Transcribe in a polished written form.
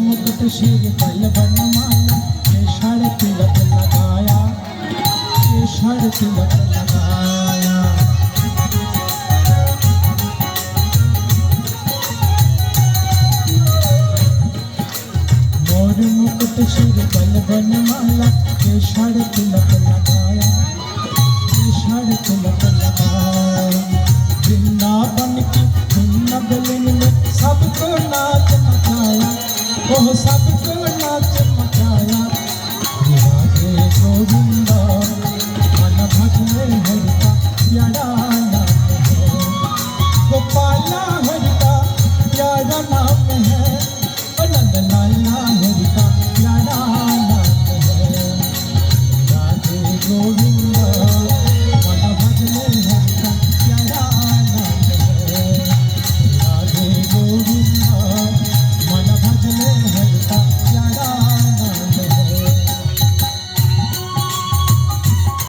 मुकुट सिर पर बनमाला, केशर तिलक लगाया, केशर तिलक लगाया। मोर मुकुट सिर पर बनमाला, केशर तिलक लगाया, केशर तिलक लगाया। वृंदावन की नगलिन में सबको नाच